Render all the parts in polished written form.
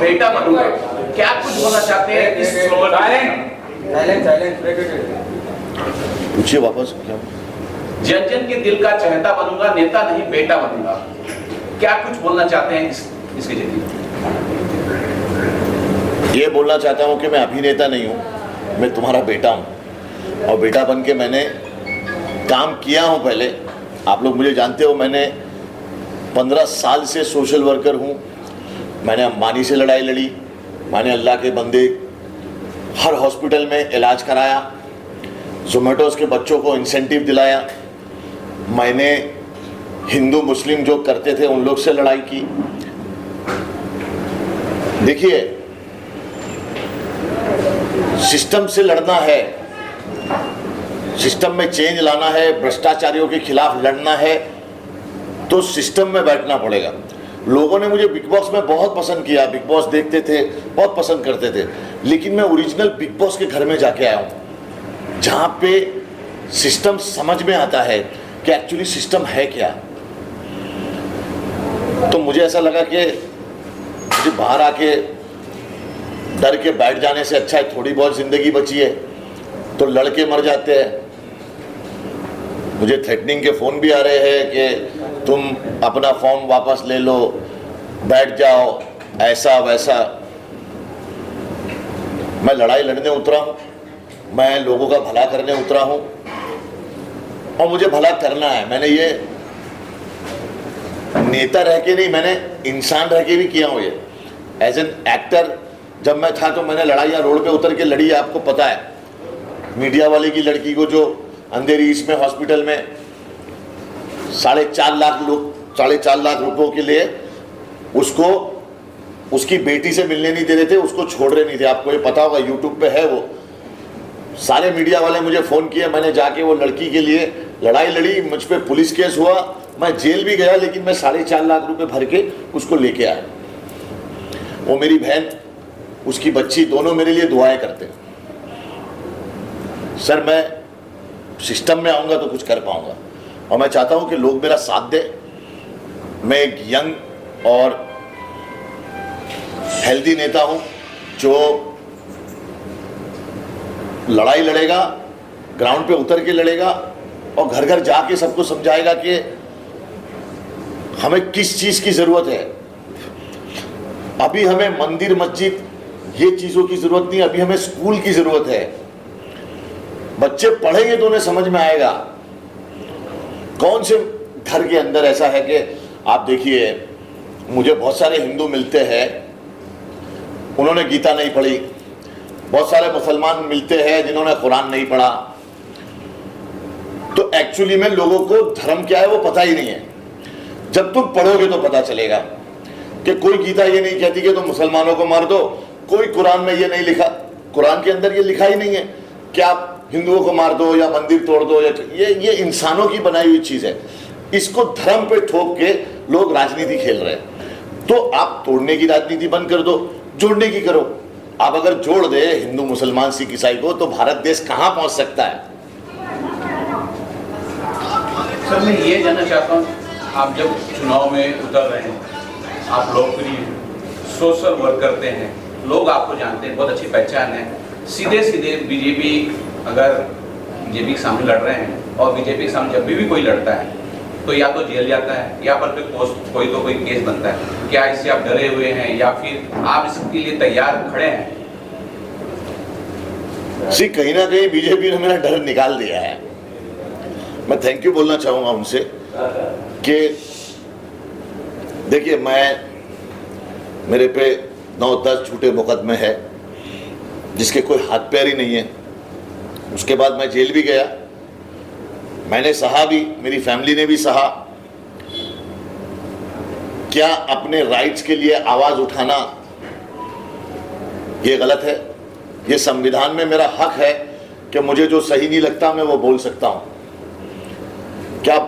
बेटा बनूंगा, क्या कुछ बोलना चाहते हैं इस स्लोगन? पूछिए वापस क्या? जन जन के दिल का चहेता बनूंगा, नेता नहीं बेटा बनूंगा, क्या कुछ बोलना चाहते हैं इसके जरिए? ये बोलना चाहता हूँ कि मैं अभिनेता नहीं हूँ, मैं तुम्हारा बेटा हूँ और बेटा बन के मैंने काम किया हूँ। पहले आप लोग मुझे जानते हो, मैंने 15 साल से सोशल वर्कर हूँ। मैंने अंबानी से लड़ाई लड़ी, मैंने अल्लाह के बंदे हर हॉस्पिटल में इलाज कराया, जोमेटोस के बच्चों को इंसेंटिव दिलाया, मैंने हिंदू मुस्लिम जो करते थे उन लोग से लड़ाई की। देखिए, सिस्टम से लड़ना है, सिस्टम में चेंज लाना है, भ्रष्टाचारियों के खिलाफ लड़ना है तो सिस्टम में बैठना पड़ेगा। लोगों ने मुझे बिग बॉस में बहुत पसंद किया, बिग बॉस देखते थे, बहुत पसंद करते थे, लेकिन मैं ओरिजिनल बिग बॉस के घर में जाके आया हूँ जहाँ पे सिस्टम समझ में आता है कि एक्चुअली सिस्टम है क्या। तो मुझे ऐसा लगा कि मुझे बाहर आके डर के बैठ जाने से अच्छा है, थोड़ी बहुत ज़िंदगी बची है तो लड़के मर जाते हैं। मुझे थ्रेटनिंग के फ़ोन भी आ रहे हैं कि तुम अपना फॉर्म वापस ले लो, बैठ जाओ, ऐसा वैसा। मैं लड़ाई लड़ने उतरा हूँ, मैं लोगों का भला करने उतरा हूँ और मुझे भला करना है। मैंने ये नेता रह के नहीं, मैंने इंसान रह के भी किया हूँ ये। एज एन एक्टर जब मैं था तो मैंने लड़ाइयाँ रोड पे उतर के लड़ी है, आपको पता है। मीडिया वाले की लड़की को जो अंधेरी इसमें हॉस्पिटल में 4.5 लाख रुपयों के लिए उसको उसकी बेटी से मिलने नहीं दे रहे थे, उसको छोड़ रहे नहीं थे। आपको ये पता होगा, यूट्यूब पे है वो। सारे मीडिया वाले मुझे फ़ोन किए, मैंने जाके वो लड़की के लिए लड़ाई लड़ी, मुझ पर पुलिस केस हुआ, मैं जेल भी गया, लेकिन मैं 4.5 लाख रुपए भर के उसको लेके आया। वो मेरी बहन, उसकी बच्ची, दोनों मेरे लिए दुआएं करते हैं। सर, मैं सिस्टम में आऊँगा तो कुछ कर पाऊँगा और मैं चाहता हूँ कि लोग मेरा साथ दें। मैं एक यंग और हेल्दी नेता हूँ जो लड़ाई लड़ेगा, ग्राउंड पे उतर के लड़ेगा और घर घर जाके सबको समझाएगा कि हमें किस चीज़ की ज़रूरत है। अभी हमें मंदिर मस्जिद ये चीज़ों की ज़रूरत नहीं, अभी हमें स्कूल की ज़रूरत है। बच्चे पढ़ेंगे तो उन्हें समझ में आएगा कौन से घर के अंदर ऐसा है कि आप देखिए, मुझे बहुत सारे हिंदू मिलते हैं, उन्होंने गीता नहीं पढ़ी। बहुत सारे मुसलमान मिलते हैं जिन्होंने कुरान नहीं पढ़ा। तो एक्चुअली में लोगों को धर्म क्या है वो पता ही नहीं है। जब तुम पढ़ोगे तो पता चलेगा कि कोई गीता ये नहीं कहती कि तुम मुसलमानों को मार दो, कोई कुरान में ये नहीं लिखा, कुरान के अंदर ये लिखा ही नहीं है कि आप हिंदुओं को मार दो या मंदिर तोड़ दो। या ये इंसानों की बनाई हुई चीज़ है। इसको धर्म पे ठोक के लोग राजनीति खेल रहे हैं। तो आप तोड़ने की राजनीति बंद कर दो, जोड़ने की करो। आप अगर जोड़ दे हिंदू मुसलमान सिख ईसाई को तो भारत देश कहाँ पहुँच सकता है। सर, मैं ये जानना चाहता हूँ, आप जब चुनाव में उतर रहे हैं, आप लोकप्रिय सोशल वर्क करते हैं, लोग आपको जानते हैं, बहुत अच्छी पहचान है। सीधे सीधे बीजेपी, अगर बीजेपी के सामने लड़ रहे हैं और बीजेपी के सामने जब भी कोई लड़ता है तो या तो जेल जाता है या पर कोई केस बनता है। क्या इससे आप डरे हुए हैं या फिर आप इसके लिए तैयार खड़े हैं? जी, कहीं ना कहीं बीजेपी ने मेरा डर निकाल दिया है। मैं थैंक यू बोलना चाहूँगा उनसे कि देखिए, मेरे पे 9-10 झूठे मुकदमे हैं जिसके कोई हाथ पैर ही नहीं है। उसके बाद मैं जेल भी गया, मैंने सहा भी, मेरी फैमिली ने भी सहा। क्या अपने राइट्स के लिए आवाज़ उठाना ये गलत है? ये संविधान में मेरा हक है कि मुझे जो सही नहीं लगता मैं वो बोल सकता हूँ। क्या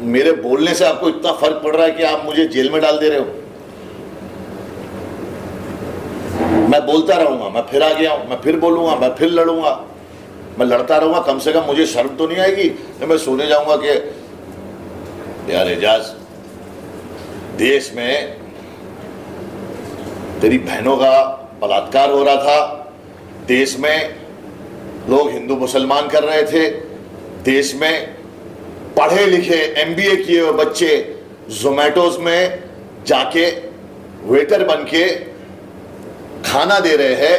मेरे बोलने से आपको इतना फर्क पड़ रहा है कि आप मुझे जेल में डाल दे रहे हो? मैं बोलता रहूँगा, मैं फिर आ गया हूँ, मैं फिर बोलूँगा, मैं फिर लड़ूंगा, मैं लड़ता रहूँगा। कम से कम मुझे शर्म तो नहीं आएगी कि मैं सोने जाऊँगा कि यार एजाज, देश में तेरी बहनों का बलात्कार हो रहा था, देश में लोग हिंदू मुसलमान कर रहे थे, देश में पढ़े लिखे एमबीए किए हुए बच्चे जोमेटोज में जाके वेटर बन के खाना दे रहे हैं,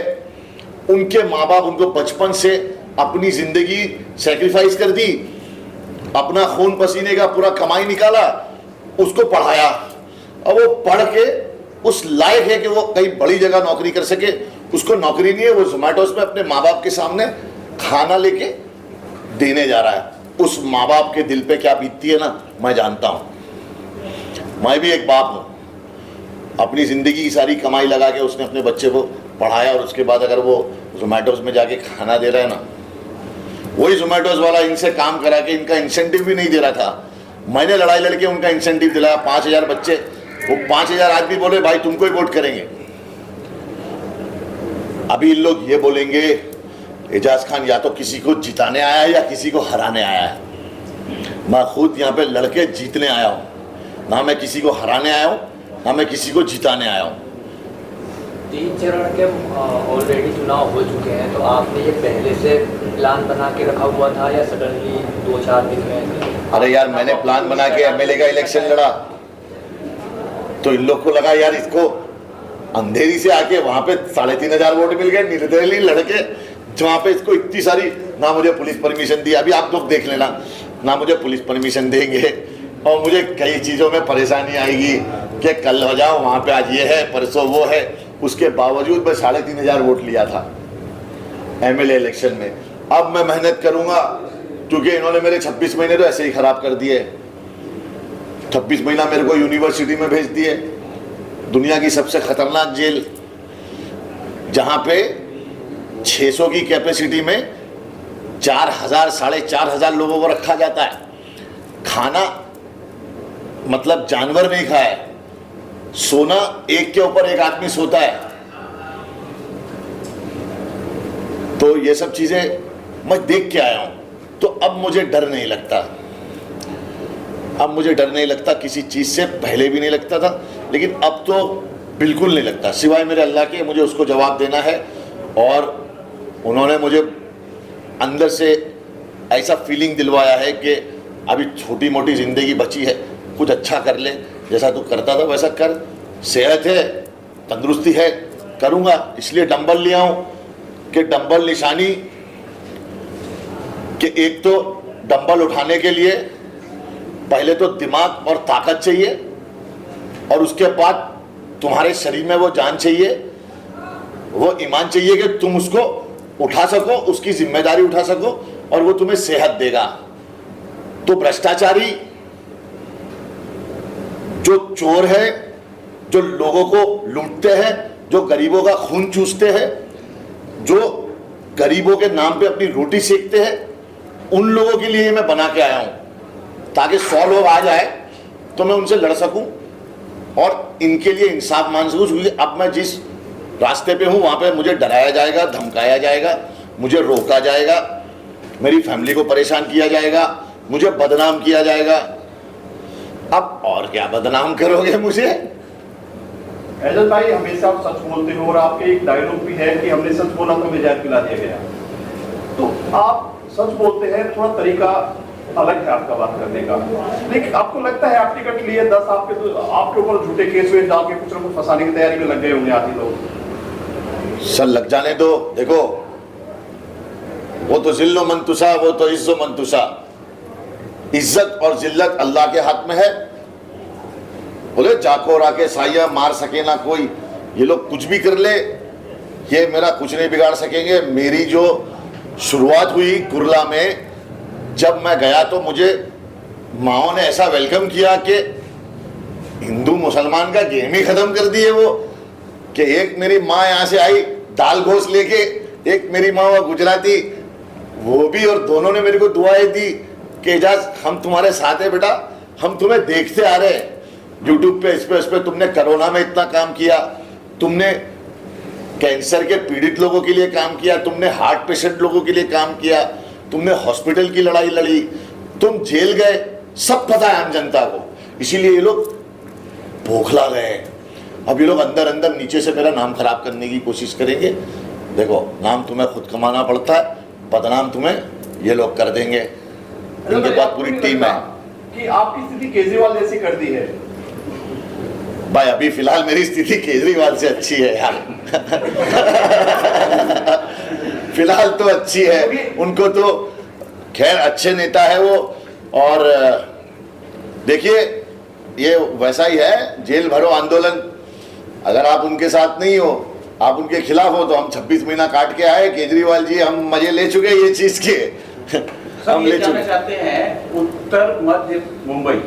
उनके माँ बाप उनको बचपन से अपनी जिंदगी सैक्रिफाइस कर दी, अपना खून पसीने का पूरा कमाई निकाला, उसको पढ़ाया, अब वो पढ़ के उस लायक है कि वो कहीं बड़ी जगह नौकरी कर सके, उसको नौकरी नहीं है, वो जोमेटोज में अपने माँ बाप के सामने खाना लेके देने जा रहा है। उस माँ बाप के दिल पे क्या बीतती है ना, मैं जानता हूँ। मैं भी एक बाप हूँ, अपनी ज़िंदगी की सारी कमाई लगा के उसने अपने बच्चे को पढ़ाया, और उसके बाद अगर वो जोमेटोज में जाके खाना दे रहा है ना, वही जोमेटोज वाला इनसे काम करा के इनका इंसेंटिव भी नहीं दे रहा था, मैंने लड़ाई लड़के उनका इंसेंटिव दिलाया। 5,000 बच्चे, वो 5,000 आदमी बोले भाई तुमको ही वोट करेंगे। अभी इन लोग ये बोलेंगे एजाज खान या तो किसी को जिताने आया है या किसी को हराने आया है। मैं खुद यहाँ पे लड़के जीतने आया हूँ, ना मैं किसी को हराने आया हूँ, ना मैं किसी को जिताने आया हूँ। 3 चरण के ऑलरेडी चुनाव हो चुके हैं, तो आपने ये पहले से प्लान बना के रखा हुआ था या सडनली 2-4 दिन में? अरे यार, मैंने प्लान बना के एमएलए का इलेक्शन लड़ा, तो इन लोग को लगा यार इसको अंधेरी से आके वहां पे 3,500 वोट मिल गए, निर्दलीय लड़के, जहाँ पे इसको इतनी सारी, ना मुझे पुलिस परमिशन दी, अभी आप लोग देख लेना, ना मुझे पुलिस परमिशन देंगे, और मुझे कई चीज़ों में परेशानी आएगी कि कल हो जाओ वहाँ पे, आज ये है परसों वो है। उसके बावजूद मैं 3,500 वोट लिया था एमएलए इलेक्शन में। अब मैं मेहनत करूँगा, क्योंकि इन्होंने मेरे 26 महीने तो ऐसे ही खराब कर दिए। 26 महीना मेरे को यूनिवर्सिटी में भेज दिए, दुनिया की सबसे खतरनाक जेल, जहाँ पे 600 की कैपेसिटी में 4,000 4,500 लोगों को रखा जाता है। खाना मतलब जानवर नहीं खाए, सोना एक के ऊपर एक आदमी सोता है। तो ये सब चीजें मैं देख के आया हूं, तो अब मुझे डर नहीं लगता। अब मुझे डर नहीं लगता किसी चीज से, पहले भी नहीं लगता था, लेकिन अब तो बिल्कुल नहीं लगता, सिवाय मेरे अल्लाह के। मुझे उसको जवाब देना है, और उन्होंने मुझे अंदर से ऐसा फीलिंग दिलवाया है कि अभी छोटी मोटी ज़िंदगी बची है, कुछ अच्छा कर ले, जैसा तू करता था वैसा कर, सेहत है, तंदुरुस्ती है, करूँगा। इसलिए डंबल लिया हूँ कि डंबल निशानी कि एक तो डंबल उठाने के लिए पहले तो दिमाग और ताकत चाहिए, और उसके बाद तुम्हारे शरीर में वो जान चाहिए, वो ईमान चाहिए कि तुम उसको उठा सको, उसकी जिम्मेदारी उठा सको, और वो तुम्हें सेहत देगा। तो भ्रष्टाचारी जो चोर है, जो लोगों को लूटते हैं, जो गरीबों का खून चूसते हैं, जो गरीबों के नाम पे अपनी रोटी सेकते हैं, उन लोगों के लिए मैं बना के आया हूं, ताकि 100 लोग आ जाए तो मैं उनसे लड़ सकूं और इनके लिए इंसाफ मान सकूं। क्योंकि अब मैं जिस रास्ते पे हूं वहां पे मुझे डराया जाएगा, धमकाया जाएगा, मुझे रोका जाएगा, मेरी फैमिली को परेशान किया जाएगा, मुझे बदनाम किया जाएगा। अब और क्या बदनाम करोगे मुझे? एजाज भाई, हमेशा आप सच बोलते हो, और आपके एक डायलॉग भी है कि हमने सच बोला तो निजात पिला दिया गया। तो आप सच बोलते हैं, थोड़ा तरीका अलग है आपका बात करने का, लेकिन आपको लगता है आप टिकट लिए 10 आपके ऊपर झूठे केस हुए, डाल के कुछ ना कुछ फंसाने की तैयारी में लग गए होंगे आदि लोग? सर लग जाने दो, देखो वो तो जिल्लो मंतुसा, वो तो इज्जो मंतुसा, इज्जत और जिल्लत अल्लाह के हाथ में है। बोले जाको राके साया मार सके ना कोई, ये लोग कुछ भी कर ले, ये मेरा कुछ नहीं बिगाड़ सकेंगे। मेरी जो शुरुआत हुई कुरला में, जब मैं गया तो मुझे माओ ने ऐसा वेलकम किया कि हिंदू मुसलमान का गेम ही खत्म कर दिए वो, कि एक मेरी माँ यहाँ से आई दाल गोश्त लेके, एक मेरी माँ वो गुजराती, वो भी, और दोनों ने मेरे को दुआएं दी कि एजाज हम तुम्हारे साथ है बेटा, हम तुम्हें देखते आ रहे हैं यूट्यूब पे, इस पे तुमने कोरोना में इतना काम किया, तुमने कैंसर के पीड़ित लोगों के लिए काम किया, तुमने हार्ट पेशेंट लोगों के लिए काम किया, तुमने हॉस्पिटल की लड़ाई लड़ी, तुम जेल गए, सब पता है आम जनता को। इसीलिए ये लोग बौखला गए। अब ये लोग अंदर अंदर नीचे से मेरा नाम खराब करने की कोशिश करेंगे। देखो, नाम तुम्हें खुद कमाना पड़ता है, बदनाम तुम्हें ये लोग कर देंगे। इनके पास पूरी टीम है कि आपकी स्थिति केजरीवाल जैसी कर दी है। भाई अभी फिलहाल मेरी स्थिति केजरीवाल से अच्छी है यार। फिलहाल तो अच्छी है, उनको तो खैर अच्छे नेता है वो। और देखिए, ये वैसा ही है, जेल भरो आंदोलन। अगर आप उनके साथ नहीं हो, आप उनके खिलाफ हो, तो हम 26 महीना काट के आए केजरीवाल जी, हम मजे ले चुके ये चीज के। हम ये जानना चाहते हैं उत्तर मध्य मुंबई,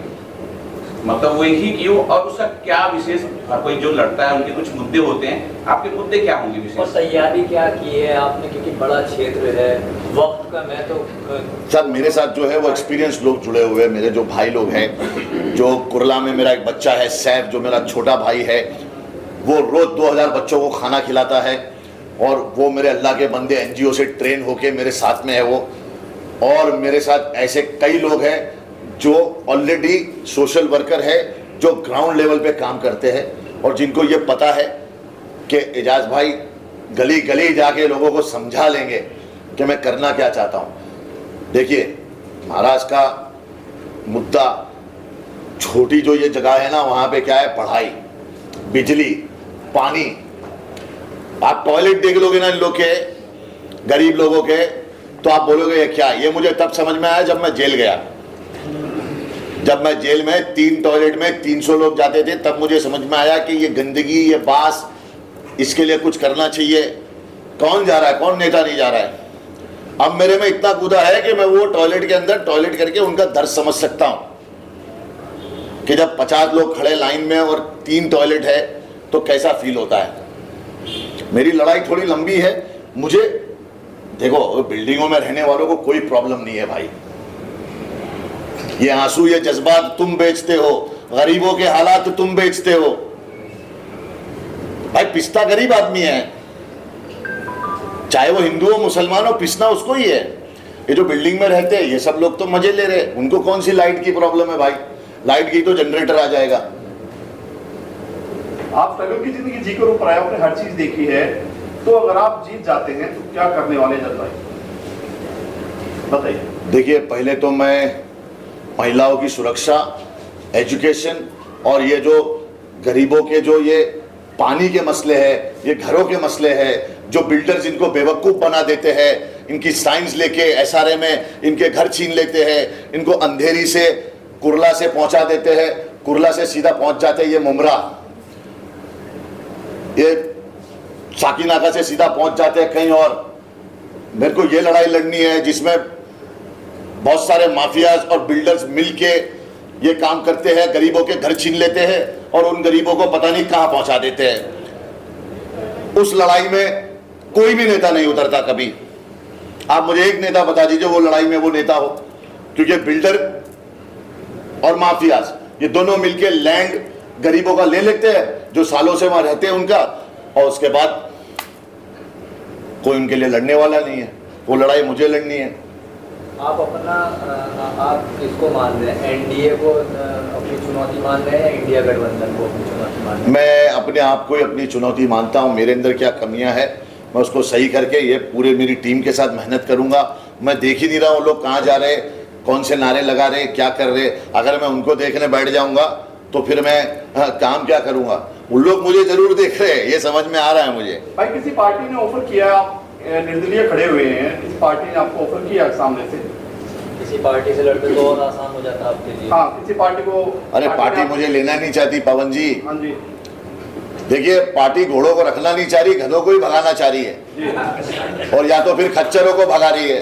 मतलब वही क्यों, और उसका क्या विशेष, कोई जो लड़ता है उनके कुछ मुद्दे होते हैं, आपके मुद्दे क्या होंगे और विशेष? तैयारी क्या की है आपने, क्योंकि बड़ा क्षेत्र है, वक्त का मैं तो सर मेरे साथ जो है वो एक्सपीरियंस लोग जुड़े हुए हैं, मेरे जो भाई लोग हैं। जो कुरला में मेरा एक बच्चा है सैफ, जो मेरा छोटा भाई है, वो रोज 2000 बच्चों को खाना खिलाता है, और वो मेरे अल्लाह के बंदे एनजीओ से ट्रेन होके मेरे साथ में है वो। और मेरे साथ ऐसे कई लोग हैं जो ऑलरेडी सोशल वर्कर है, जो ग्राउंड लेवल पे काम करते हैं, और जिनको ये पता है कि एजाज भाई गली गली जाके लोगों को समझा लेंगे कि मैं करना क्या चाहता हूँ। देखिए, महाराष्ट्र का मुद्दा, छोटी जो ये जगह है ना, वहाँ पे क्या है, पढ़ाई, बिजली, पानी। आप टॉयलेट देख लोगे ना इन लोग के, गरीब लोगों के, तो आप बोलोगे ये क्या। ये मुझे तब समझ में आया जब मैं जेल गया। जब मैं जेल में 3 टॉयलेट में 300 लोग जाते थे, तब मुझे समझ में आया कि ये गंदगी, ये बास, इसके लिए कुछ करना चाहिए। कौन जा रहा है, कौन नेता नहीं जा रहा है। अब मेरे में इतना कूदा है कि मैं वो टॉयलेट के अंदर टॉयलेट करके उनका दर्द समझ सकता हूं कि जब 50 लोग खड़े लाइन में और 3 टॉयलेट है तो कैसा फील होता है। मेरी लड़ाई थोड़ी लंबी है। मुझे देखो, बिल्डिंगों में रहने वालों को कोई प्रॉब्लम नहीं है भाई। ये आंसू, ये जज्बात तुम बेचते हो, गरीबों के हालात तुम बेचते हो। भाई पिसता गरीब आदमी है, चाहे वो हिंदू हो मुसलमान हो, पिसना उसको ही है। ये जो बिल्डिंग में रहते हैं ये सब लोग तो मजे ले रहे हैं, उनको कौन सी लाइट की प्रॉब्लम है भाई। लाइट की तो जनरेटर आ जाएगा। आप स्ट्रगल की जिंदगी जीकर ऊपर आए, आपने हर चीज देखी है, तो अगर आप जीत जाते हैं तो क्या करने वाले हैं भाई, बताइए। देखिए, पहले तो मैं महिलाओं की सुरक्षा, एजुकेशन, और ये जो गरीबों के जो ये पानी के मसले हैं, ये घरों के मसले हैं, जो बिल्डर्स इनको बेवकूफ़ बना देते हैं, इनकी साइंस लेके एसआरए में इनके घर छीन लेते हैं, इनको अंधेरी से कुरला से पहुंचा देते हैं, कुरला से सीधा पहुंच जाते हैं ये मुमरा, ये साकीनाका से सीधा पहुंच जाते हैं कहीं और। मेरे को ये लड़ाई लड़नी है जिसमें बहुत सारे माफियाज और बिल्डर्स मिलके ये काम करते हैं, गरीबों के घर छीन लेते हैं और उन गरीबों को पता नहीं कहां पहुंचा देते हैं। उस लड़ाई में कोई भी नेता नहीं उतरता कभी। आप मुझे एक नेता बता दीजिए वो लड़ाई में वो नेता हो, क्योंकि बिल्डर और माफियाज ये दोनों मिलके लैंड गरीबों का ले लेते हैं, जो सालों से वहां रहते हैं उनका, और उसके बाद कोई उनके लिए लड़ने वाला नहीं है। वो लड़ाई मुझे लड़नी है। आप अपना आप किसको मान रहे हैं, एनडीए को अपनी चुनौती मान रहे हैं या इंडिया गठबंधन को अपनी चुनौती मान रहे हैं? मैं अपने आप को ही अपनी चुनौती मानता हूं। मेरे अंदर क्या कमियां हैं मैं उसको सही करके ये पूरे मेरी टीम के साथ मेहनत करूंगा। मैं देख ही नहीं रहा हूँ लोग कहाँ जा रहे, कौन से नारे लगा रहे, क्या कर रहे। अगर मैं उनको देखने बैठ जाऊंगा तो फिर मैं काम क्या करूंगा। उन लोग मुझे जरूर देख रहे हैं, ये समझ में आ रहा है मुझे। भाई किसी पार्टी ने ऑफर किया, आप निर्दलीय खड़े हुए हैं, किसी पार्टी ने आपको ऑफर किया सामने से? किसी पार्टी से लड़ते तो और आसान हो जाता आपके लिए। हाँ, किसी पार्टी को। अरे पार्टी मुझे लेना नहीं चाहती पवन जी। हाँ जी। देखिए, पार्टी घोड़ों को रखना नहीं चाह रही, गधों को ही भगाना चाह रही है, और या तो फिर खच्चरों को भगा रही है।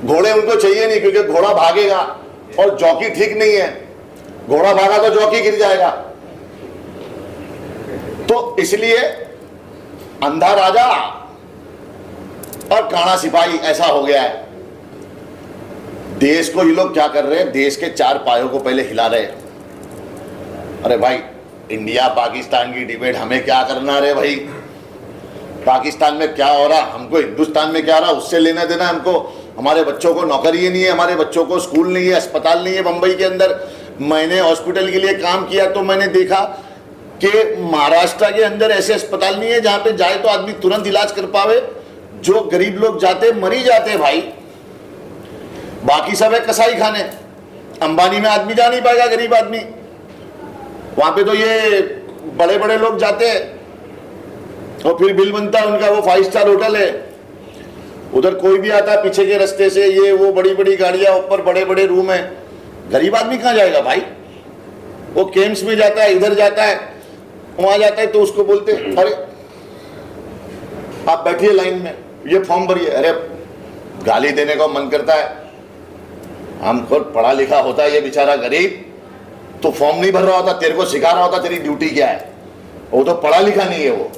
घोड़े उनको चाहिए नहीं, क्योंकि घोड़ा भागेगा और जॉकी ठीक नहीं है। घोड़ा भागा तो जॉकी गिर जाएगा। तो इसलिए अंधा राजा और काना सिपाही ऐसा हो गया है। देश को ये लोग क्या कर रहे हैं, देश के 4 पायों को पहले हिला रहे हैं। अरे भाई, इंडिया पाकिस्तान की डिबेट हमें क्या करना रे भाई। पाकिस्तान में क्या हो रहा, हमको हिंदुस्तान में क्या हो रहा उससे लेना देना हमको। हमारे बच्चों को नौकरी नहीं है, हमारे बच्चों को स्कूल नहीं है, अस्पताल नहीं है। मुंबई के अंदर मैंने हॉस्पिटल के लिए काम किया तो मैंने देखा कि महाराष्ट्र के अंदर ऐसे अस्पताल नहीं है जहां पे जाए तो आदमी तुरंत इलाज कर पावे। जो गरीब लोग जाते मरी जाते भाई, बाकी सब है कसाई खाने। अंबानी में आदमी जा नहीं पाएगा, गरीब आदमी। वहां पे तो ये बड़े बड़े लोग जाते हैं और फिर बिल बनता है उनका, वो 5 स्टार होटल है। उधर कोई भी आता है पीछे के रास्ते से, ये वो बड़ी बड़ी गाड़ियां, ऊपर बड़े बड़े रूम है। गरीब आदमी कहां जाएगा भाई? वो केम्स में जाता है, इधर जाता है, वहां जाता है, तो उसको बोलते हैं अरे आप बैठिए लाइन में, ये फॉर्म भरिए। अरे गाली देने का मन करता है। हम खुद पढ़ा लिखा होता है ये बेचारा गरीब, तो फॉर्म नहीं भर रहा होता, तेरे को सिखा रहा होता तेरी ड्यूटी क्या है। वो तो पढ़ा लिखा नहीं है वो।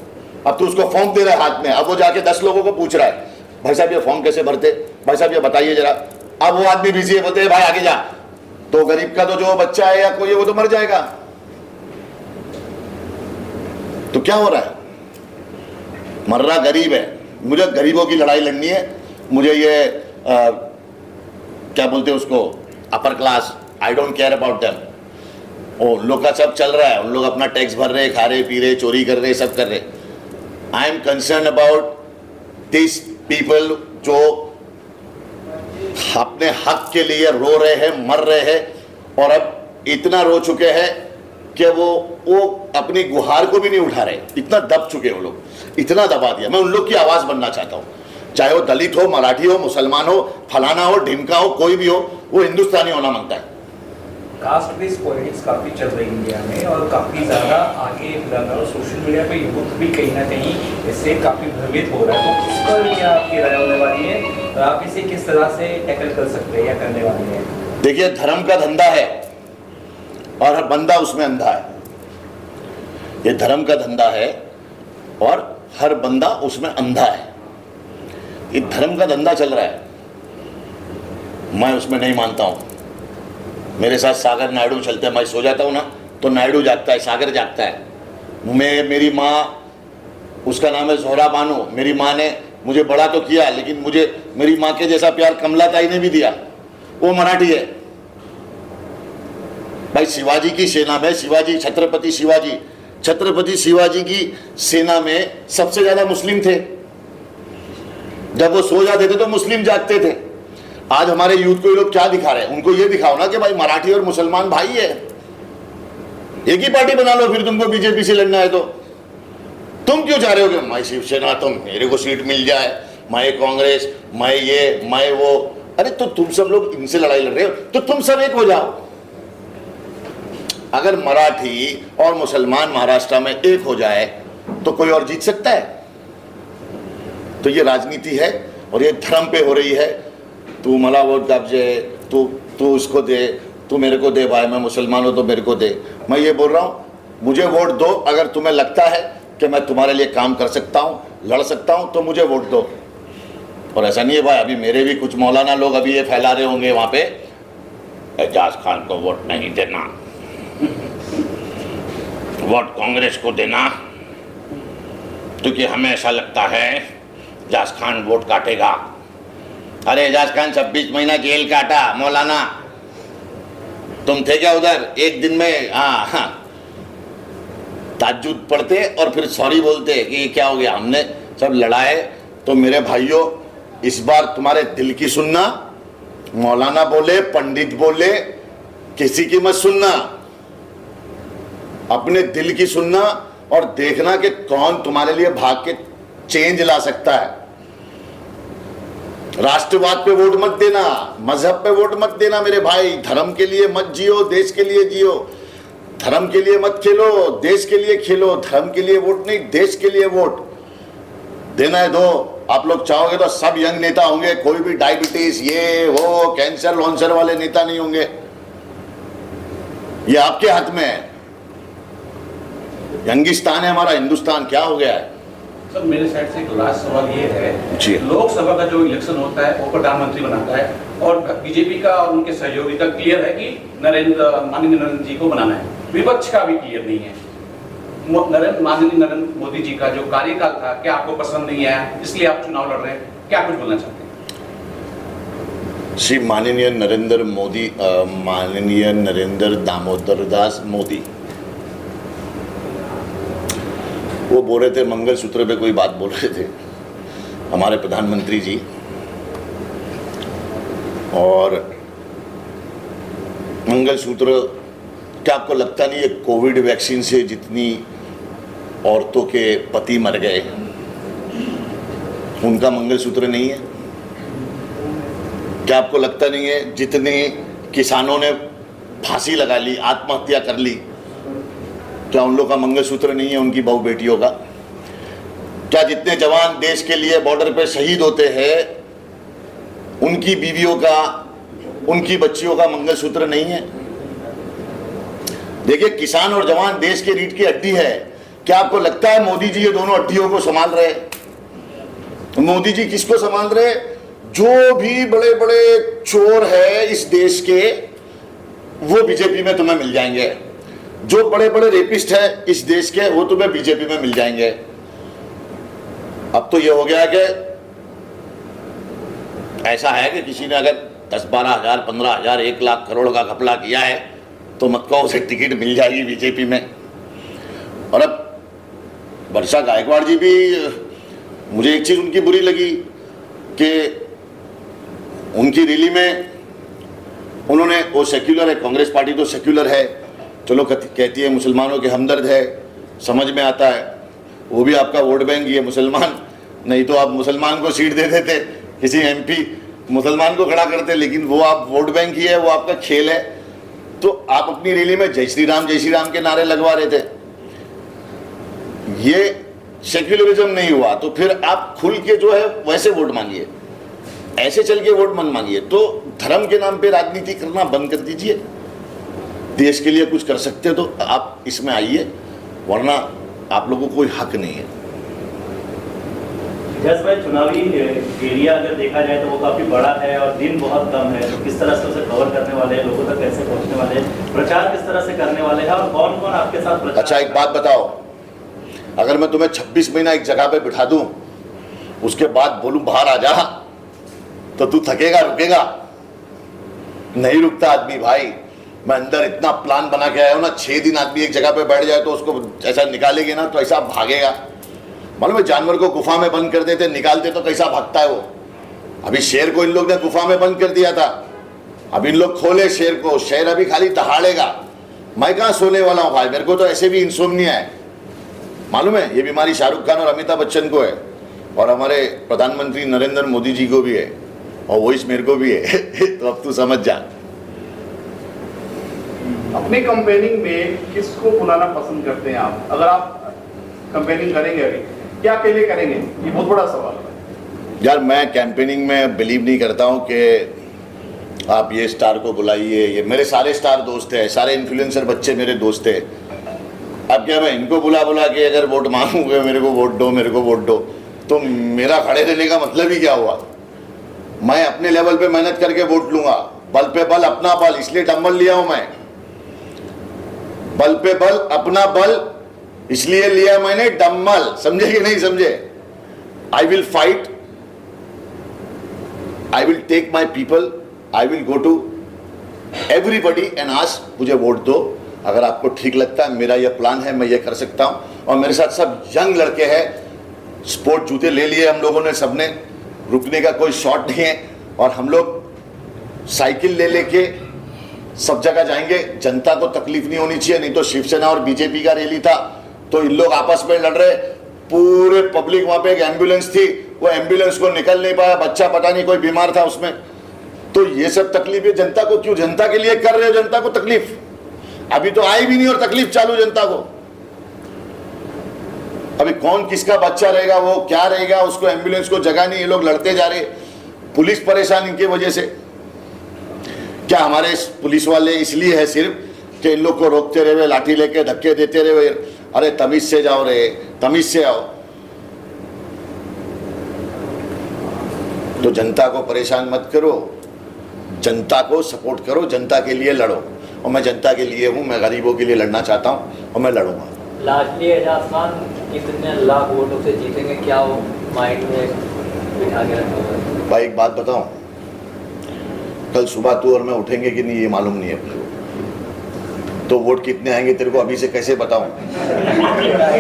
अब तू उसको फॉर्म दे रहा है हाथ में, अब वो जाके 10 लोगों को पूछ रहा है भाई साहब ये फॉर्म कैसे भरते, भाई साहब ये बताइए जरा। अब वो आदमी बिजी है, बोलते हैं भाई आगे जा। तो गरीब का तो जो बच्चा है या कोई है वो तो मर जाएगा। तो क्या हो रहा है? मर रहा गरीब है। मुझे गरीबों की लड़ाई लड़नी है। मुझे ये क्या बोलते हैं उसको, upper class, I don't care about them. उन लोग का सब चल रहा है, उन लोग अपना टैक्स भर रहे, खा रहे, पी रहे, चोरी कर रहे, सब कर रहे। I am concern about this people जो अपने हक के लिए रो रहे हैं, मर रहे हैं, और अब इतना रो चुके हैं कि वो अपनी गुहार को भी नहीं उठा रहे। इतना दब चुके हैं वो लोग, इतना दबा दिया। मैं उन लोग की आवाज बनना चाहता हूं, चाहे वो दलित हो, मराठी हो, मुसलमान हो, फलाना हो, ढिमका हो, कोई भी हो, वो हिंदुस्तानी होना मांगता है। कास्ट बेस्ड पॉलिटिक्स काफ़ी चल रही है इंडिया में और काफ़ी ज़्यादा आगे बढ़ रहा है, और सोशल मीडिया पे यूथ भी कहीं ना कहीं इससे काफ़ी भ्रमित हो रहा है। तो इस पर क्या आपकी राय होने वाली है और आप इसे किस तरह से टैकल कर सकते हैं या करने वाले हैं? देखिए, धर्म का धंधा है और हर बंदा उसमें अंधा है। ये धर्म का धंधा है और हर बंदा उसमें अंधा है। ये धर्म का धंधा चल रहा है, मैं उसमें नहीं मानता हूं। मेरे साथ सागर नायडू चलते हैं, मैं सो जाता हूं ना तो नायडू जागता है, सागर जागता है। मेरी माँ, उसका नाम है जोहरा बानो, मेरी माँ ने मुझे बड़ा तो किया, लेकिन मुझे मेरी माँ के जैसा प्यार कमला ताई ने भी दिया। वो मराठी है भाई। शिवाजी की सेना में, शिवाजी, छत्रपति शिवाजी की सेना में सबसे ज्यादा मुस्लिम थे। जब वो सो जाते थे तो मुस्लिम जागते थे। आज हमारे यूथ को ये लोग क्या दिखा रहे हैं? उनको ये दिखाओ ना कि भाई मराठी और मुसलमान भाई है, एक ही पार्टी बना लो। फिर तुमको बीजेपी से लड़ना है तो तुम क्यों चाह रहे हो कि मैं शिवसेना, तो मेरे को सीट मिल जाए, मैं कांग्रेस, मैं ये, मैं वो। अरे तो तुम सब लोग इनसे लड़ाई लड़ रहे हो, तो तुम सब एक हो जाओ। अगर मराठी और मुसलमान महाराष्ट्र में एक हो जाए तो कोई और जीत सकता है? तो ये राजनीति है और ये धर्म पे हो रही है। तू मला वोट कापजे, तू उसको दे, तू मेरे को दे भाई, मैं मुसलमान हूं तो मेरे को दे। मैं ये बोल रहा हूं, मुझे वोट दो। अगर तुम्हें लगता है कि मैं तुम्हारे लिए काम कर सकता हूं, लड़ सकता हूं, तो मुझे वोट दो। और ऐसा नहीं है भाई, अभी मेरे भी कुछ मौलाना लोग अभी ये फैला रहे होंगे वहां पे, एजाज खान को वोट नहीं देना, वोट कांग्रेस को देना, क्योंकि हमें ऐसा लगता है एजाज खान वोट काटेगा। अरे एजाज खान 26 महीना जेल काटा मौलाना, तुम थे क्या उधर? एक दिन में हाँ ताज्जुद पढ़ते और फिर सॉरी बोलते कि ये क्या हो गया, हमने सब लड़ाए। तो मेरे भाइयों, इस बार तुम्हारे दिल की सुनना, मौलाना बोले, पंडित बोले, किसी की मत सुनना, अपने दिल की सुनना और देखना कि कौन तुम्हारे लिए भाग के चेंज ला सकता है। राष्ट्रवाद पे वोट मत देना, मजहब पे वोट मत देना मेरे भाई। धर्म के लिए मत जियो, देश के लिए जियो। धर्म के लिए मत खेलो, देश के लिए खेलो। धर्म के लिए वोट नहीं, देश के लिए वोट देना है दो। आप लोग चाहोगे तो सब यंग नेता होंगे, कोई भी डायबिटीज, ये वो, कैंसर लॉन्सर वाले नेता नहीं होंगे। ये आपके हाथ में है। यंगिस्तान है हमारा हिंदुस्तान, क्या हो गया है? सर मेरे साइड से एक लास्ट सवाल ये है, जी। लोकसभा का जो इलेक्शन होता है वो प्रधानमंत्री बनाता है और बीजेपी का और उनके सहयोगी का क्लियर है कि माननीय नरेंद्र जी को बनाना है। विपक्ष का भी क्लियर नहीं है। माननीय नरेंद्र मोदी जी का जो कार्यकाल था, क्या आपको पसंद नहीं आया, इसलिए आप चुनाव लड़ रहे हैं? क्या कुछ बोलना चाहते हैं? श्री माननीय नरेंद्र मोदी, माननीय नरेंद्र दामोदर दास मोदी वो बोल रहे थे मंगलसूत्र पे कोई बात बोल रहे थे हमारे प्रधानमंत्री जी, और मंगलसूत्र, क्या आपको लगता नहीं है कोविड वैक्सीन से जितनी औरतों के पति मर गए उनका मंगलसूत्र नहीं है? क्या आपको लगता नहीं है जितने किसानों ने फांसी लगा ली, आत्महत्या कर ली, क्या उन लोगों का मंगलसूत्र नहीं है उनकी बहू बेटियों का? क्या जितने जवान देश के लिए बॉर्डर पे शहीद होते हैं उनकी बीवियों का, उनकी बच्चियों का मंगलसूत्र नहीं है? देखिए, किसान और जवान देश की रीढ़ की हड्डी है। क्या आपको लगता है मोदी जी ये दोनों हड्डियों को संभाल रहे? मोदी जी किसको संभाल रहे? जो भी बड़े बड़े चोर है इस देश के वो बीजेपी में तुम्हें मिल जाएंगे, जो बड़े बड़े रेपिस्ट है इस देश के वो तुम्हें बीजेपी में मिल जाएंगे। अब तो ये हो गया कि ऐसा है कि किसी ने अगर 10-12 हजार 15 हजार 1 लाख करोड़ का घपला किया है तो मत कहो उसे टिकट मिल जाएगी बीजेपी में। और अब वर्षा गायकवाड़ जी भी, मुझे एक चीज उनकी बुरी लगी कि उनकी रैली में उन्होंने, वो सेक्युलर है, कांग्रेस पार्टी तो सेक्युलर है, चलो कहती है मुसलमानों के हमदर्द है, समझ में आता है, वो भी आपका वोट बैंक ही है मुसलमान, नहीं तो आप मुसलमान को सीट दे देते, किसी एमपी मुसलमान को खड़ा करते, लेकिन वो आप वोट बैंक ही है, वो आपका खेल है। तो आप अपनी रैली में जय श्री राम के नारे लगवा रहे थे, ये सेक्युलरिज्म नहीं हुआ। तो फिर आप खुल के जो है वैसे वोट मांगिए, ऐसे चल के वोट मत मांगिए। तो धर्म के नाम पे राजनीति करना बंद कर दीजिए, देश के लिए कुछ कर सकते हो तो आप इसमें आइए, वरना आप लोगों को कोई हक नहीं है। जस भाई, चुनावी एरिया अगर देखा जाए तो वो काफी बड़ा है और दिन बहुत कम है, तो किस तरह से उसे कवर करने वाले हैं, लोगों तक कैसे पहुंचने वाले हैं, प्रचार किस तरह से करने वाले हैं और कौन कौन आपके साथ प्रचार? अच्छा, एक बात बताओ, अगर मैं तुम्हें 26 महीना एक जगह पे बिठा दूं, उसके बाद बोलूं बाहर आ जा, तो तू थकेगा, रुकेगा? नहीं रुकता आदमी भाई। मैं अंदर इतना प्लान बना के आया हूं ना, 6 दिन आदमी एक जगह पे बैठ जाए तो उसको ऐसा निकालेंगे ना तो ऐसा भागेगा। मालूम है, जानवर को गुफा में बंद कर देते, निकालते तो कैसा भागता है वो। अभी शेर को इन लोग ने गुफा में बंद कर दिया था, अब इन लोग खोले शेर को, शेर अभी खाली दहाड़ेगा। मैं कहाँ सोने वाला हूँ भाई, मेरे को तो ऐसे भी इंसोम्निया है, मालूम है। ये बीमारी शाहरुख खान और अमिताभ बच्चन को है, और हमारे प्रधानमंत्री नरेंद्र मोदी जी को भी है, और वॉइस मेरे को भी है। तो अब तू समझ जा। अपने कंपेनिंग में किसको बुलाना पसंद करते हैं आप? अगर आप कंपेनिंग करेंगे अभी, क्या अकेले करेंगे? ये बहुत बड़ा सवाल है यार। मैं कैंपेनिंग में बिलीव नहीं करता हूँ कि आप ये स्टार को बुलाइए, ये मेरे सारे स्टार दोस्त हैं, सारे इन्फ्लुएंसर बच्चे मेरे दोस्त हैं। अब क्या मैं इनको बुला के अगर वोट मांगूंगा, मेरे को वोट दो, मेरे को वोट दो, तो मेरा खड़े रहने का मतलब ही क्या हुआ? मैं अपने लेवल पे मेहनत करके वोट लूंगा, बल पे बल अपना बल, इसलिए डंबल लिया हूं मैं। बल पे बल अपना बल इसलिए लिया मैंने डंबल, समझे कि नहीं समझे? I will fight, I will take my people, I will go to everybody and ask मुझे वोट दो। अगर आपको ठीक लगता है, मेरा यह प्लान है, मैं ये कर सकता हूं। और मेरे साथ सब यंग लड़के हैं, स्पोर्ट जूते ले लिए हम लोगों ने, सबने, रुकने का कोई शॉट नहीं है। और हम लोग साइकिल ले लेके सब जगह जाएंगे, जनता को तकलीफ नहीं होनी चाहिए। नहीं तो शिवसेना और बीजेपी का रैली था तो इन लोग आपस में लड़ रहे, पूरे पब्लिक, वहां पे एक एम्बुलेंस थी, वो एम्बुलेंस को निकल नहीं पाया, बच्चा पता नहीं कोई बीमार था उसमें। तो ये सब तकलीफ है जनता को, क्यों जनता के लिए कर रहे हो जनता को तकलीफ? अभी तो आई भी नहीं और तकलीफ चालू जनता को। अभी कौन किसका बच्चा रहेगा, वो क्या रहेगा, उसको एम्बुलेंस को जगह नहीं, ये लोग लड़ते जा रहे, पुलिस परेशान इनकी वजह से। क्या हमारे पुलिस वाले इसलिए है सिर्फ कि इन लोग को रोकते रहे, लाठी लेके धक्के देते रहे, अरे तमीज से जाओ रे, तमीज से आओ। तो जनता को परेशान मत करो, जनता को सपोर्ट करो, जनता के लिए लड़ो। और मैं जनता के लिए हूँ, मैं गरीबों के लिए लड़ना चाहता हूँ और मैं लड़ूंगा। लाडली एजाज खान कितने लाख वोटों से जीतेंगे, क्या वो माइंड में बिठा के रखा हुआ है? भाई एक बात बताऊं, कल सुबह तू और मैं उठेंगे कि नहीं ये मालूम नहीं है। तो वोट कितने आएंगे तेरे को अभी से कैसे बताऊं?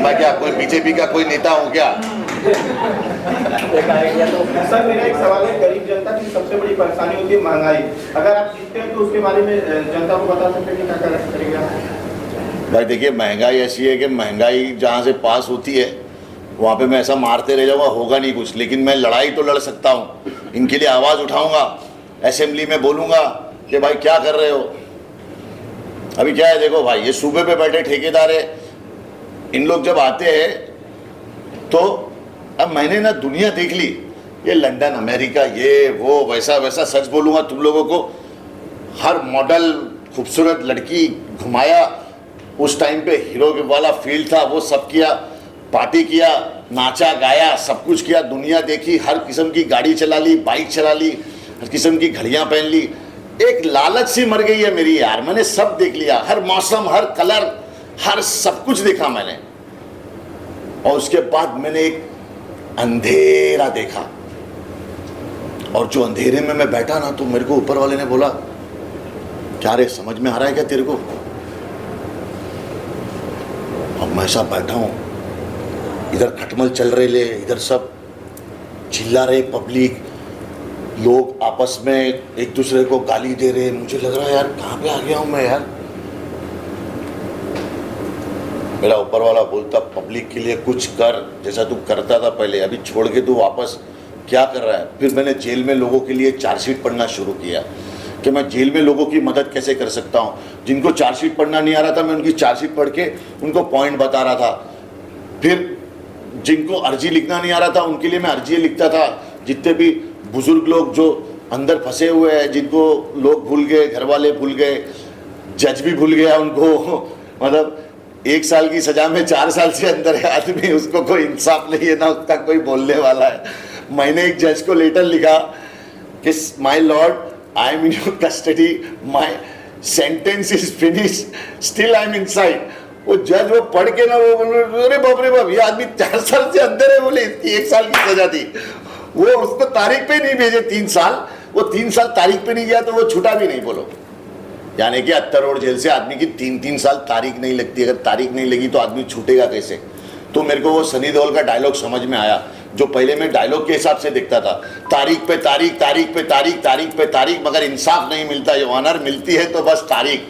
मैं क्या कोई बीजेपी का कोई नेता हूं क्या? एक आइडिया तो सर मेरा एक सवाल है, गरीब जनता की सबसे बड़ी परेशानी होती है महंगाई। अगर आप जीतते हैं तो उसके बारे में जनता को बता सकते हैं कि क्या करेंगे आप? भाई देखिए, महंगाई ऐसी है कि महंगाई जहाँ से पास होती है वहाँ पे मैं ऐसा मारते रह जाऊँगा, होगा नहीं कुछ। लेकिन मैं लड़ाई तो लड़ सकता हूँ, इनके लिए आवाज़ उठाऊँगा, असेंबली में बोलूँगा कि भाई क्या कर रहे हो। अभी क्या है देखो भाई, ये सूबे पे बैठे ठेकेदार है, इन लोग जब आते हैं तो अब मैंने ना दुनिया देख ली, ये लंदन अमेरिका ये वो वैसा वैसा। सच बोलूँगा तुम लोगों को, हर मॉडल खूबसूरत लड़की घुमाया, उस टाइम पे हीरो वाला फील्ड था, वो सब किया, पार्टी किया, नाचा गाया, सब कुछ किया, दुनिया देखी, हर किस्म की गाड़ी चला ली, बाइक चला ली, हर किस्म की घड़ियां पहन ली। एक लालच सी मर गई है मेरी यार, मैंने सब देख लिया, हर मौसम, हर कलर, हर सब कुछ देखा मैंने। और उसके बाद मैंने एक अंधेरा देखा, और जो अंधेरे में मैं बैठा ना, तो मेरे को ऊपर वाले ने बोला, क्या रे समझ में आ रहा है क्या तेरे को? अब मैं ऐसा बैठा हूं, इधर खटमल चल रहे ले, इधर सब चिल्ला रहे पब्लिक, लोग आपस में एक दूसरे को गाली दे रहे। मुझे लग रहा है यार कहाँ पे आ गया हूँ मैं यार। मेरा ऊपर वाला बोलता, पब्लिक के लिए कुछ कर जैसा तू करता था पहले, अभी छोड़ के तू वापस क्या कर रहा है। फिर मैंने जेल में लोगों के लिए चार्जशीट पढ़ना शुरू किया कि मैं जेल में लोगों की मदद कैसे कर सकता हूँ। जिनको चार्जशीट पढ़ना नहीं आ रहा था, मैं उनकी चार्जशीट पढ़ के उनको पॉइंट बता रहा था। फिर जिनको अर्जी लिखना नहीं आ रहा था, उनके लिए मैं अर्जी लिखता था। जितने भी बुजुर्ग लोग जो अंदर फंसे हुए हैं, जिनको लोग भूल गए, घर वाले भूल गए, जज भी भूल गया उनको, मतलब 1 साल की सजा में 4 साल से अंदर है आदमी, उसको कोई इंसाफ नहीं है ना उसका कोई बोलने वाला है। मैंने एक जज को लेटर लिखा कि my Lord, I am in your custody, my sentence is finish, still I am inside. वो जज वो पढ़ के ना वो बोले, अरे बाप रे बाप, ये आदमी 4 साल से अंदर है, बोले इसकी 1 साल की सजा थी। वो उसको तारीख पे नहीं भेजे 3 साल, वो 3 साल तारीख पे नहीं गया तो वो छूटा भी नहीं। बोलो, यानी कि 78 रोड जेल से आदमी की 3-3 साल तारीख नहीं लगती। अगर तारीख नहीं लगी तो आदमी छूटेगा कैसे? तो मेरे को वो सनी देओल का डायलॉग समझ में आया, जो पहले मैं डायलॉग के हिसाब से देखता था, तारीख पे तारीख, तारीख पे तारीख, तारीख पे तारीख, मगर इंसाफ नहीं मिलता। ये ऑनर मिलती है तो बस तारीख।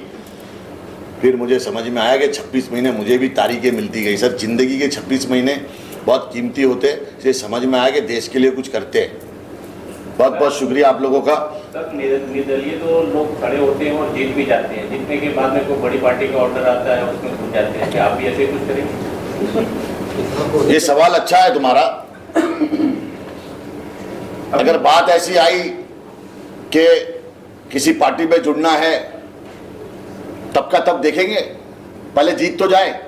फिर मुझे समझ में आया कि 26 महीने मुझे भी तारीखें मिलती गई। सर जिंदगी के 26 महीने बहुत कीमती होते, इसलिए समझ में आया कि देश के लिए कुछ करते हैं। बहुत बहुत शुक्रिया आप लोगों का। सर निर्दलीय तो लोग खड़े होते हैं और जीत भी जाते हैं, जीतने के बाद में कोई बड़ी पार्टी का ऑर्डर आता है उसमें घुस जाते हैं, क्या आप भी ऐसे कुछ करेंगे? ये सवाल अच्छा है तुम्हारा। अगर बात ऐसी आई कि किसी पार्टी में जुड़ना है, तब का तब देखेंगे, पहले जीत तो जाए,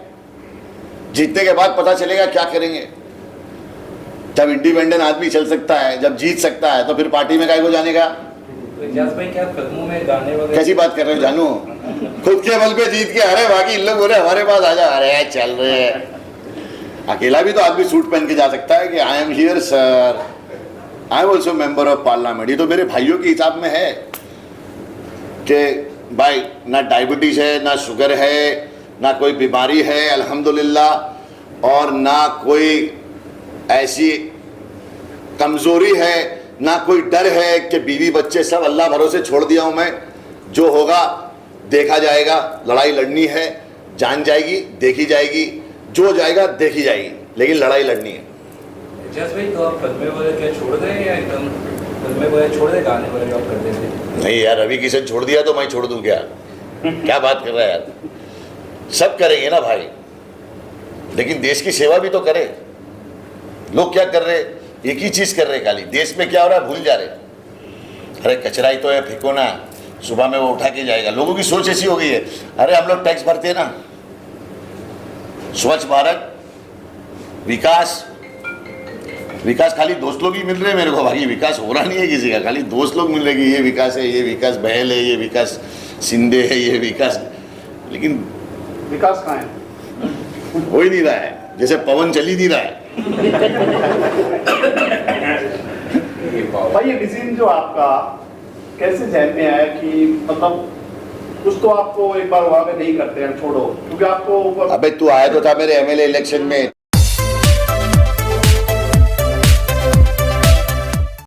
जीतने के बाद पता चलेगा क्या करेंगे। जब इंडिपेंडेंट आदमी चल सकता है, जब जीत सकता है, तो फिर पार्टी में काहे को जाने का? भाई क्या फिल्मों में गाने वगैरह कैसी बात कर रहे हो जानू? खुद के बल पे जीत के, अरे बाकी इन लोग बोले हमारे पास आ जा, अरे चल रहे हैं। अकेला भी तो आदमी सूट पहन के जा सकता है कि I am here sir, I am also member of parliament. ये तो मेरे भाइयों के हिसाब में है कि भाई ना डायबिटीज है, ना शुगर है, ना कोई बीमारी है अल्हम्दुलिल्लाह, और ना कोई ऐसी कमजोरी है, ना कोई डर है कि बीवी बच्चे सब अल्लाह भरोसे छोड़ दिया हूं मैं। जो होगा देखा जाएगा, लड़ाई लड़नी है, जान जाएगी देखी जाएगी, जो जाएगा देखी जाएगी, लेकिन लड़ाई लड़नी है। जस भाई तो आप फिल्में वगैरह क्या छोड़ दें या एकदम फिल्में वगैरह छोड़ दें, गाने वगैरह आप कर देते? नहीं यार, रवि किशन छोड़ दिया तो मैं छोड़ दूं क्या? क्या बात कर रहा है यार? सब करेंगे ना भाई, लेकिन देश की सेवा भी तो करें। लोग क्या कर रहे, एक ही चीज कर रहे खाली, देश में क्या हो रहा है भूल जा रहे। अरे कचरा ही तो है, फेंको ना, सुबह में वो उठा के जाएगा। लोगों की सोच ऐसी हो गई है, अरे हम लोग टैक्स भरते हैं ना, स्वच्छ भारत, विकास, विकास खाली दोस्त लोग ही मिल रहे हैं मेरे को, बाकी विकास हो रहा नहीं है किसी का। खाली दोस्त लोग मिल रहे कि ये विकास है, ये विकास बहल है, ये विकास सिंधे है, ये विकास, लेकिन विकास कहाँ है? हो ही नहीं रहा है, जैसे पवन चल ही नहीं रहा है। भाई ये विजन जो आपका कैसे जहन में आया कि मतलब कुछ तो आपको एक बार वहां पे नहीं करते हैं, छोड़ो, क्योंकि आपको ऊपर अबे तू आया तो था मेरे एमएलए इलेक्शन में,